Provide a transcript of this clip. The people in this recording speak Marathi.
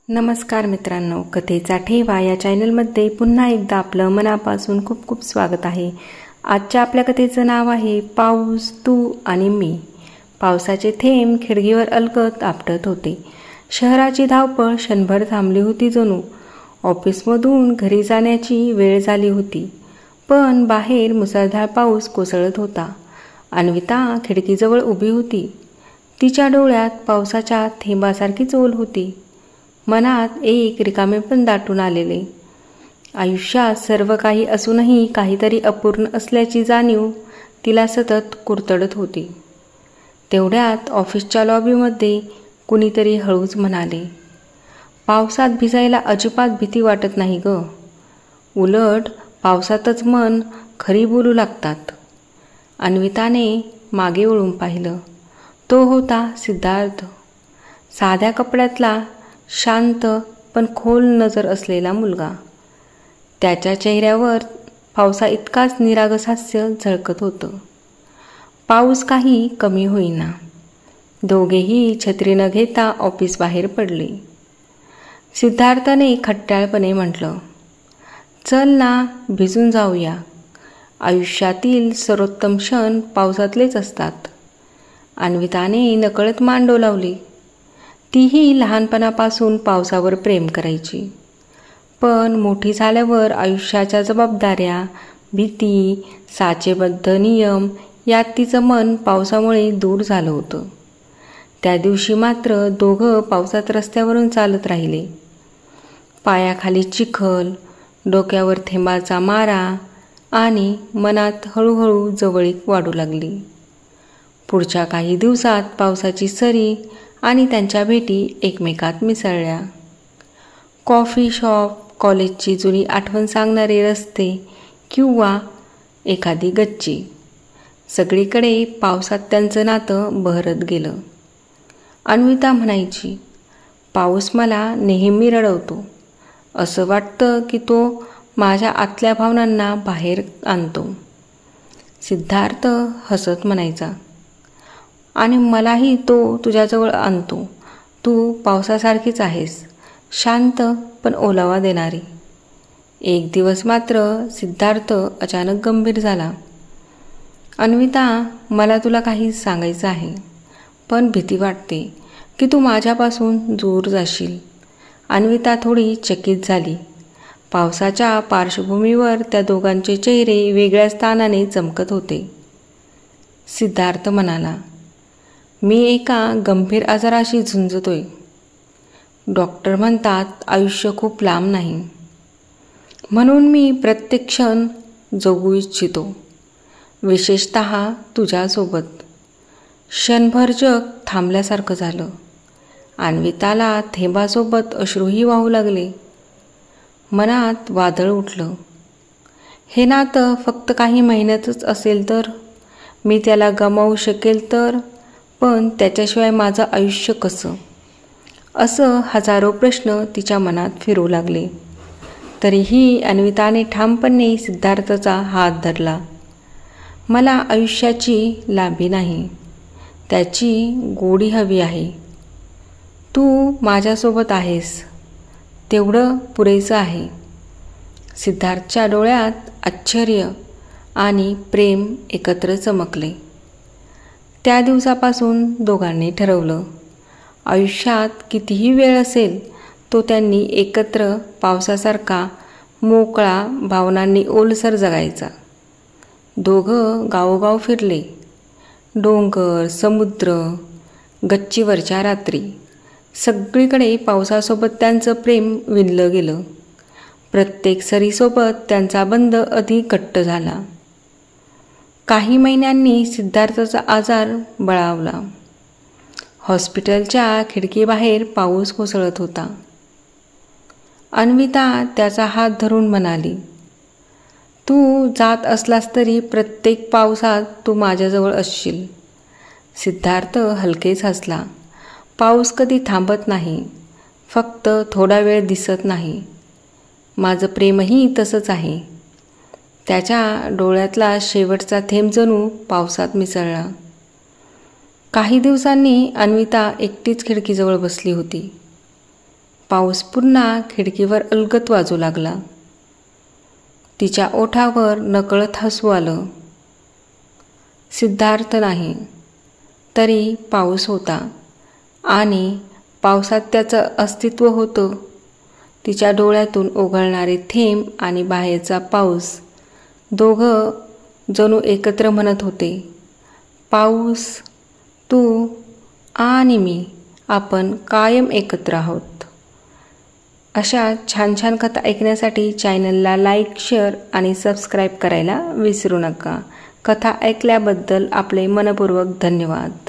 नमस्कार मित्रांनो, कथेचा ठेवा या चॅनलमध्ये पुन्हा एकदा आपलं मनापासून खूप खूप स्वागत आहे. आजच्या आपल्या कथेचं नाव आहे पाऊस, तू आणि मी. पावसाचे थेंब खिडकीवर अलगद आपटत होते. शहराची धावपळ क्षणभर थांबली होती. जणू ऑफिसमधून घरी जाण्याची वेळ झाली होती. पण बाहेर मुसळधार पाऊस कोसळत होता. अन्विता खिडकीजवळ उभी होती. तिच्या डोळ्यात पावसाच्या थेंबासारखीच ओल होती. मनात एक रिकामेपण दाटून आलेले. आयुष्यात सर्व काही असूनही काहीतरी अपूर्ण असल्याची जाणीव तिला सतत कुरतडत होती. तेवढ्यात ऑफिसच्या लॉबीमध्ये कुणीतरी हळूच म्हणाले, पावसात भिजायला अजिबात भीती वाटत नाही ग. उलट पावसातच मन खरी बोलू लागतात. अन्विताने मागे वळून पाहिलं. तो होता सिद्धार्थ. साध्या कपड्यातला, शांत पण खोल नजर असलेला मुलगा. त्याच्या चेहऱ्यावर पावसा इतकाच निरागस हास्य झळकत होतं. पाऊस काही कमी होईना. दोघेही छत्री न घेता ऑफिस बाहेर पडले. सिद्धार्थने खट्याळपणे म्हटलं, चल ना, भिजून जाऊया. आयुष्यातील सर्वोत्तम क्षण पावसातलेच असतात. अन्विताने नकळत मान डोलावली. तीही लहानपणापासून पावसावर प्रेम करायची. पण मोठी झाल्यावर आयुष्याच्या जबाबदाऱ्या, भीती, साचेबद्ध नियम यात तिचं मन पावसामुळे दूर झालं होतं. त्या दिवशी मात्र दोघं पावसात रस्त्यावरून चालत राहिले. पायाखाली चिखल, डोक्यावर थेंबाचा मारा आणि मनात हळूहळू जवळीक वाढू लागली. पुढच्या काही दिवसात पावसाची सरी आणि त्यांच्या भेटी एकमेकात मिसळल्या. कॉफी शॉप, कॉलेजची जुनी आठवण सांगणारे रस्ते किंवा एखादी गच्ची, सगळीकडे पावसात त्यांचं नातं बहरत गेलं. अन्विता म्हणायची, पाऊस मला नेहमी रडवतो. असं वाटतं की तो माझ्या आतल्या भावनांना बाहेर आणतो. सिद्धार्थ हसत म्हणायचा, आणि मलाही तो तुझ्याजवळ आणतो. तू पावसासारखीच आहेस, शांत पण ओलावा देणारी. एक दिवस मात्र सिद्धार्थ अचानक गंभीर झाला. अन्विता, मला तुला काही सांगायचं आहे, पण भीती वाटते की तू माझ्यापासून दूर जाशील. अन्विता थोडी चकित झाली. पावसाच्या पार्श्वभूमीवर त्या दोघांचे चेहरे वेगळ्या स्थानाने चमकत होते. सिद्धार्थ म्हणाला, मी एका गंभीर आजाराशी झुंजतोय. डॉक्टर म्हणतात आयुष्य खूप लांब नाही. म्हणून मी प्रत्येक क्षण जगू इच्छितो, विशेषतः तुझ्यासोबत. क्षणभर जग थांबल्यासारखं झालं. अन्विताला थेंबासोबत अश्रूही वाहू लागले. मनात वादळ उठलं. हे नातं फक्त काही महिन्यातच असेल तर, मी त्याला गमावू शकेल तर, पण त्याच्याशिवाय माझं आयुष्य कसं? असं हजारो प्रश्न तिच्या मनात फिरू लागले. तरीही अन्विताने ठामपणे सिद्धार्थचा हात धरला. मला आयुष्याची लांबी नाही, त्याची गोडी हवी आहे. तू माझ्यासोबत आहेस, तेवढं पुरेसं आहे. सिद्धार्थच्या डोळ्यात आश्चर्य आणि प्रेम एकत्र चमकले. त्या दिवसापासून दोघांनी ठरवलं, आयुष्यात कितीही वेळ असेल तो त्यांनी एकत्र पावसासारखा मोकळा, भावनांनी ओलसर जगायचा. दोघं गावोगाव फिरले. डोंगर, समुद्र, गच्चीवरच्या रात्री, सगळीकडे पावसासोबत त्यांचं प्रेम विणलं गेलं. प्रत्येक सरीसोबत त्यांचा बंध अधिक घट्ट झाला. काही महिन्यांनी सिद्धार्थचा आजार बळावला. हॉस्पिटलच्या खिडकीबाहेर पाऊस कोसळत होता. अन्विता त्याचा हात धरून म्हणाली, तू जात असलास तरी प्रत्येक पावसात तू माझ्याजवळ असशील. सिद्धार्थ हलकेच हसला. पाऊस कधी थांबत नाही, फक्त थोडा वेळ दिसत नाही. माझं प्रेमही तसंच आहे. त्याच्या डोळ्यातला शेवटचा थेंब जणू पावसात मिसळला. काही दिवसांनी अन्विता एकटीच खिडकीजवळ बसली होती. पाऊस पुन्हा खिडकीवर अलगद वाजू लागला. तिच्या ओठावर नकळत हसू आलं. सिद्धार्थ नाही, तरी पाऊस होता आणि पावसात त्याचं अस्तित्व होतं. तिच्या डोळ्यातून ओघळणारे थेंब आणि बाहेरचा पाऊस, दोघं जणू एकत्र म्हणत होते, पाऊस, तू आणि मी, आपण कायम एकत्र आहोत. अशा छान छान कथा ऐकण्यासाठी चॅनलला लाईक, शेअर आणि सबस्क्राईब करायला विसरू नका. कथा ऐकल्याबद्दल आपले मनपूर्वक धन्यवाद.